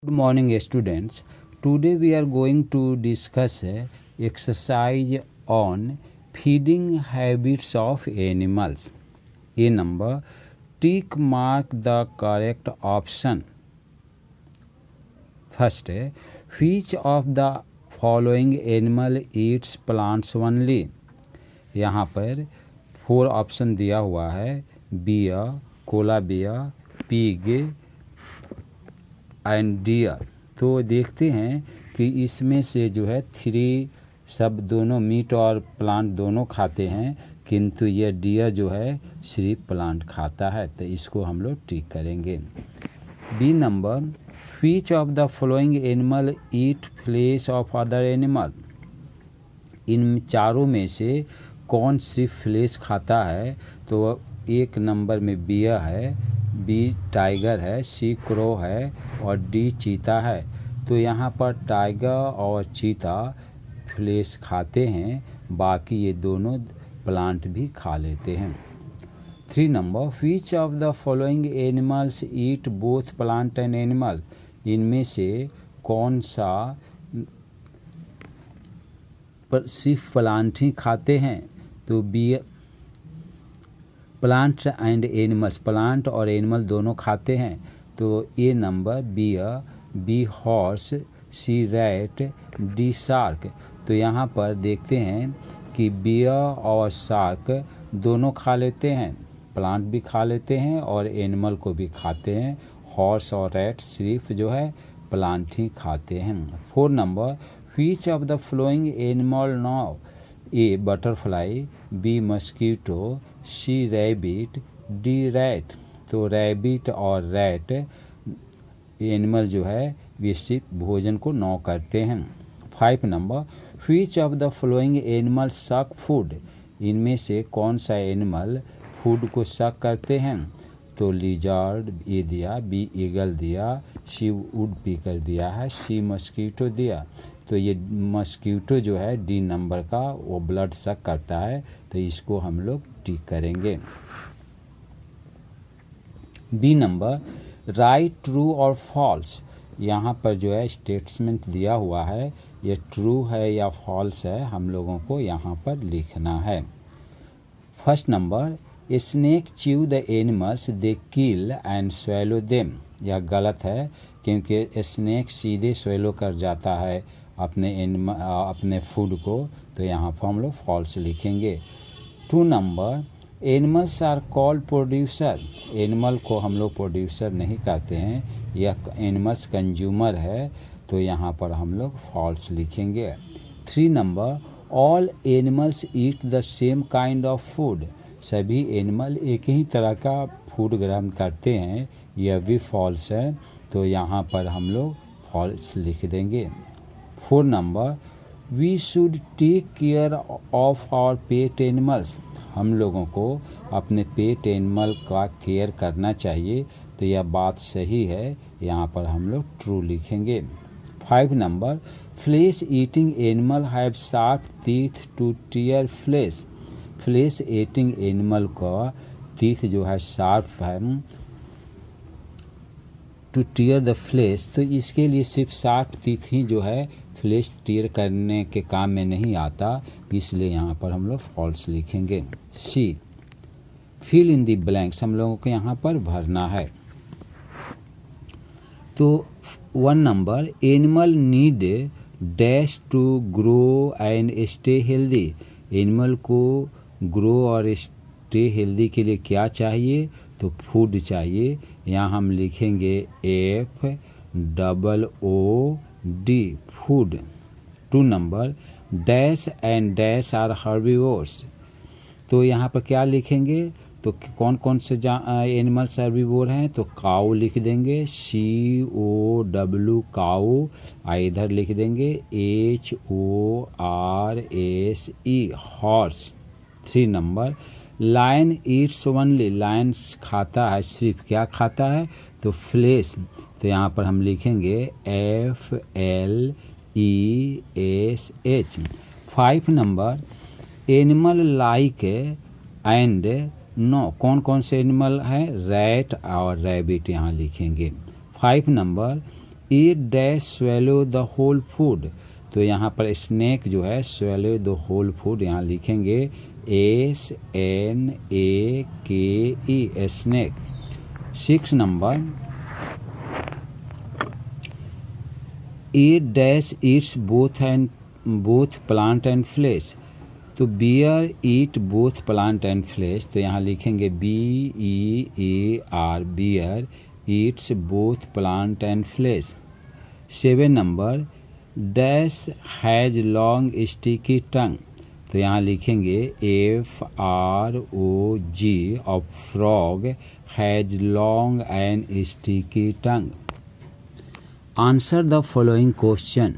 Good morning, students. Today we are going to discuss exercise on feeding habits of animals. A number, tick mark the correct option. First, which of the following animal eats plants only? यहाँ पर 4 option दिया हुआ है, bear, koala bear, pig and deer. तो देखते हैं कि इसमें से जो है 3 सब दोनों मीट और प्लांट दोनों खाते हैं, किंतु ये डियर जो है सिर्फ प्लांट खाता है, तो इसको हम लोग टिक करेंगे। B number, which of the following animal eat flesh of other animal? इन चारों में से कौन सिर्फ फ्लेश खाता है? तो 1 नंबर में बियर है, बी टाइगर है, सी क्रो है और डी चीता है। तो यहाँ पर टाइगर और चीता फ्लेश खाते हैं, बाकी ये दोनों प्लांट भी खा लेते हैं। 3 number, which of the following animals eat both plant and animal? इनमें से कौन सा सिर्फ प्लांट ही खाते हैं? तो B plant and animals, plant और एनिमल दोनों खाते हैं। तो A number bear, B horse, C rat, D shark. तो यहाँ पर देखते हैं कि बियर और शार्क दोनों खा लेते हैं, प्लांट भी खा लेते हैं और एनिमल को भी खाते हैं। हॉर्स और रैट सिर्फ जो है प्लांट ही खाते हैं। 4 number, which of the following animal now? A butterfly, B mosquito, C rabbit, D rat. तो रैबिट और रैट एनिमल जो है वे सिर्फ भोजन को नौ करते हैं। 5 number, which of the following animal सक फूड? इनमें से कौन सा एनिमल फूड को सक करते हैं? तो लिजर्ड ए दिया, बी ईगल दिया, सी वुड पीकर दिया है, सी मस्कीटो दिया। तो ये मस्कीटो जो है डी नंबर का, वो ब्लड सक करता है, तो इसको हम लोग टिक करेंगे। बी नंबर, राइट ट्रू और फॉल्स। यहाँ पर जो है स्टेटमेंट दिया हुआ है, ये ट्रू है या फॉल्स है, हम लोगों को यहाँ पर लिखना है। First number, snake chew the animals they kill and swallow them. यह गलत है, क्योंकि स्नेक सीधे स्वेलो कर जाता है अपने फूड को, तो यहाँ पर हम लोग फॉल्स लिखेंगे। 2 number, animals are called producer. Animal को हम लोग प्रोड्यूसर नहीं कहते हैं, यह एनिमल्स कंज्यूमर है, तो यहाँ पर हम लोग फॉल्स लिखेंगे। 3 number, all animals eat the same kind of food. सभी एनिमल एक ही तरह का फूड ग्रहण करते हैं, यह भी फॉल्स है, तो यहाँ पर हम लोग फॉल्स लिख देंगे। 4 number, we should take care of our pet animals. हम लोगों को अपने पेट एनिमल का केयर करना चाहिए, तो यह बात सही है, यहाँ पर हम लोग ट्रू लिखेंगे। 5 number, flesh eating animal have sharp teeth to tear flesh. Flesh eating animal का टीथ जो है शार्प है टू टीयर द फ्लेश, तो इसके लिए सिर्फ शार्प टीथ ही जो है फ्लेश टीयर करने के काम में नहीं आता, इसलिए यहाँ पर हम लोग फॉल्स लिखेंगे। C, fill in the blanks, हम लोगों को यहाँ पर भरना है। तो 1 number, animal need dash to grow and stay healthy. Animal को ग्रो और स्टे हेल्दी के लिए क्या चाहिए? तो फूड चाहिए, यहाँ हम लिखेंगे FOOD, food. 2 number, dash and dash are herbivores. तो यहाँ पर क्या लिखेंगे? तो कौन कौन से एनिमल्स हर्बीवोर हैं? तो काऊ लिख देंगे, COW काऊ, इधर लिख देंगे HORSE horse. 3 number, lion eats only. Lion खाता है सिर्फ, क्या खाता है? तो फ्लेश। तो यहाँ पर हम लिखेंगे FLESH। 5 number, animal like and no. कौन कौन से एनिमल हैं? रैट और रैबिट यहाँ लिखेंगे। 5 number, eat dash swallow the whole food, तो यहाँ पर स्नेक जो है स्वेलो द होल फूड यहाँ लिखेंगे SNAKE snake. 6 number eat dash eats both plant and flesh, तो bear eat both plant and flesh, तो यहाँ लिखेंगे BEAR bear eats both plant and flesh. 7 number dash has long sticky tongue, तो यहाँ लिखेंगे FROG of frog has long and sticky tongue. Answer the following question.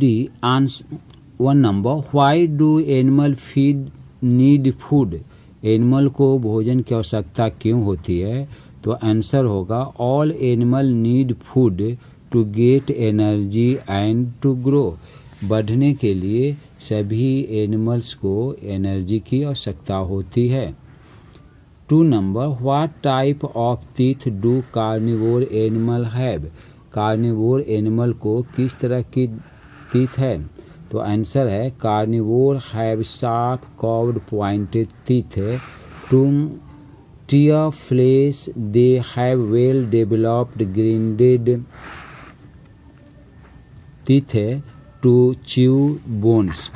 D. Answer 1 number Why do animal need food? Animal को भोजन की आवश्यकता क्यों होती है? तो आंसर होगा all animal need food to get energy and to grow. बढ़ने के लिए सभी एनिमल्स को एनर्जी की आवश्यकता होती है। 2 number what type of teeth do carnivore animal have? Carnivore animal को किस तरह की टीथ है? तो आंसर है carnivore have sharp curved pointed teeth to tear flesh, they have well developed grinded teeth to chew bones.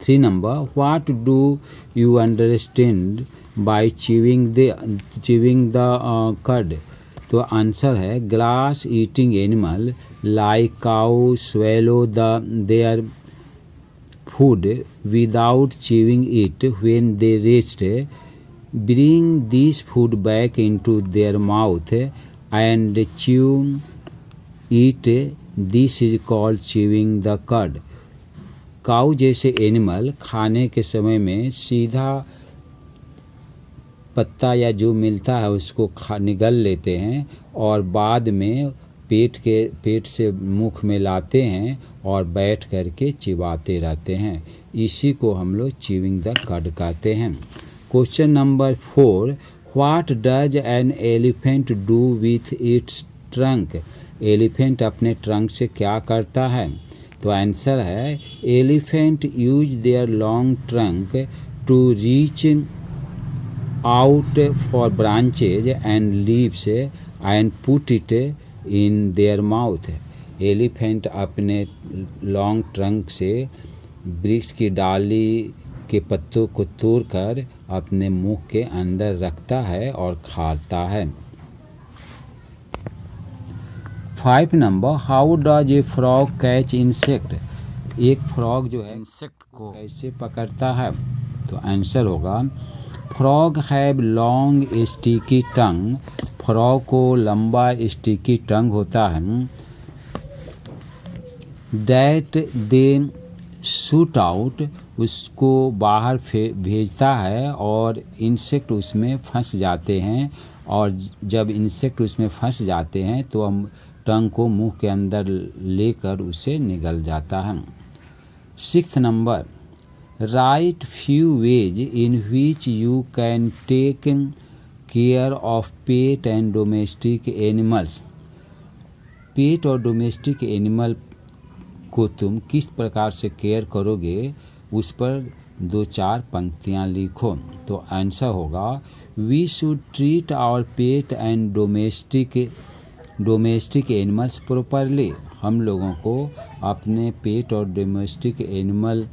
3 number what do you understand by chewing the curd? तो answer है grass eating animal like cow swallow their food without chewing it when they rest, bring this food back into their mouth and chew it, this is called chewing the cud। काऊ जैसे animal खाने के समय में सीधा पत्ता या जो मिलता है उसको निगल लेते हैं और बाद में पेट से मुख में लाते हैं और बैठ करके चिबाते रहते हैं, इसी को हम लोग च्यूइंग द कड कहते हैं। Question number 4 what does an elephant do with its trunk? Elephant अपने ट्रंक से क्या करता है? तो आंसर है elephant use their long trunk to reach out for branches and leaves and put it in their mouth। Elephant अपने long trunk से वृक्ष की डाली के पत्तों को तोड़कर अपने मुंह के अंदर रखता है और खाता है। 5 number how does a frog catch insect? एक फ्रॉग जो है इंसेक्ट को कैसे पकड़ता है? तो आंसर होगा frog have long sticky tongue, frog को लंबा स्टिकी टंग होता है, दैट दे शूट आउट, उसको बाहर भेजता है और इंसेक्ट उसमें फंस जाते हैं, और जब इंसेक्ट उसमें फंस जाते हैं तो हम टंग को मुंह के अंदर लेकर उसे निगल जाता है। 6 number write few ways in which you can take care of pet and domestic animals. Pet और डोमेस्टिक एनिमल को तुम किस प्रकार से केयर करोगे, उस पर 2-4 पंक्तियाँ लिखो। तो आंसर होगा we should treat our pet and domestic animals properly. हम लोगों को अपने पेट और डोमेस्टिक एनिमल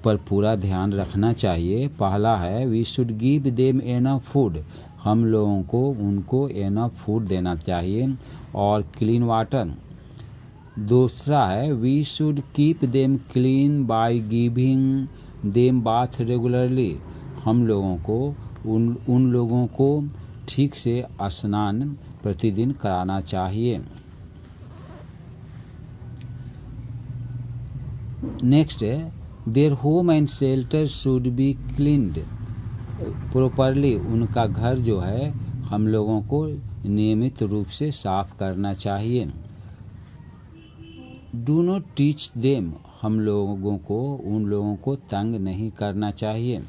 पर पूरा ध्यान रखना चाहिए। पहला है we should give them enough food, हम लोगों को उनको एनफ फूड देना चाहिए और क्लीन वाटर। दूसरा है we should keep them clean by giving them bath regularly, हम लोगों को उन लोगों को ठीक से स्नान प्रतिदिन कराना चाहिए। नेक्स्ट है their home and shelter should be cleaned properly, उनका घर जो है हम लोगों को नियमित रूप से साफ करना चाहिए। डू नॉट टीच देम, हम लोगों को उन लोगों को तंग नहीं करना चाहिए।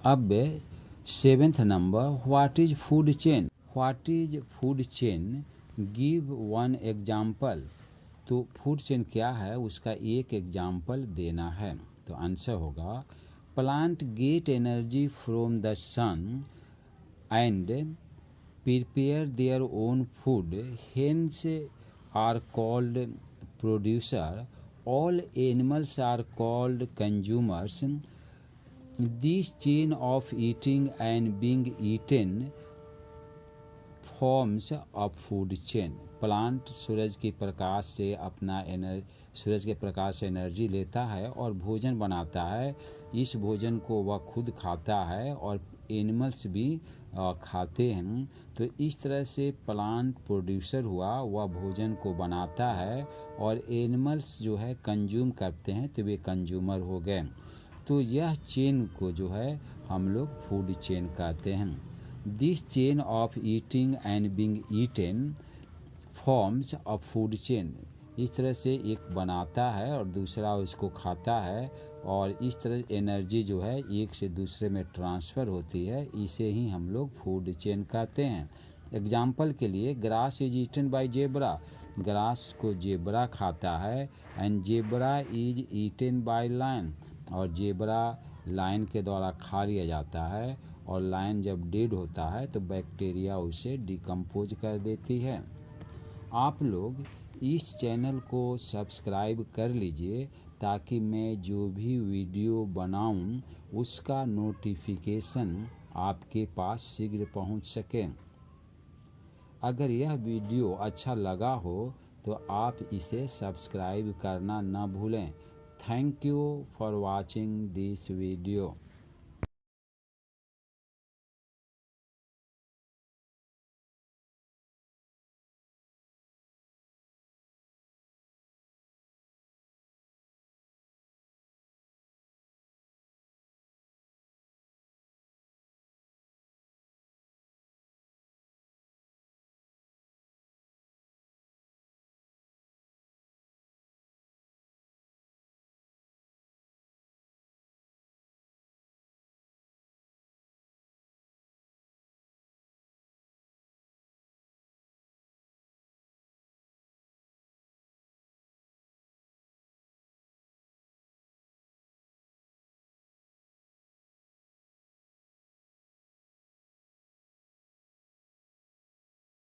अब 7th number, what is food chain? What is food chain? Give one example. तो फूड चेन क्या है उसका एक एग्जाम्पल देना है। तो आंसर होगा plant get energy from the sun and prepare their own food, hence are called producer, all animals are called consumers, this chain of eating and being eaten forms of food chain. Plant सूरज के प्रकाश से सूरज के प्रकाश से energy लेता है और भोजन बनाता है। इस भोजन को वह खुद खाता है और एनिमल्स भी खाते हैं। तो इस तरह से प्लांट प्रोड्यूसर हुआ, वह भोजन को बनाता है और एनिमल्स जो है कंज्यूम करते हैं, तो वे कंज्यूमर हो गए। तो यह चेन को जो है हम लोग फूड चेन कहते हैं। This chain of eating and being eaten forms of food chain. इस तरह से एक बनाता है और दूसरा उसको खाता है और इस तरह एनर्जी जो है एक से दूसरे में ट्रांसफ़र होती है, इसे ही हम लोग फूड चेन कहते हैं। एग्जाम्पल के लिए, grass is eaten by zebra, grass को जेब्रा खाता है, and zebra is eaten by lion, और जेब्रा लायन के द्वारा खा लिया जाता है, और लायन जब डेड होता है तो बैक्टीरिया उसे डिकम्पोज कर देती है। आप लोग इस चैनल को सब्सक्राइब कर लीजिए ताकि मैं जो भी वीडियो बनाऊं उसका नोटिफिकेशन आपके पास शीघ्र पहुंच सके। अगर यह वीडियो अच्छा लगा हो तो आप इसे सब्सक्राइब करना न भूलें। Thank you for watching this video.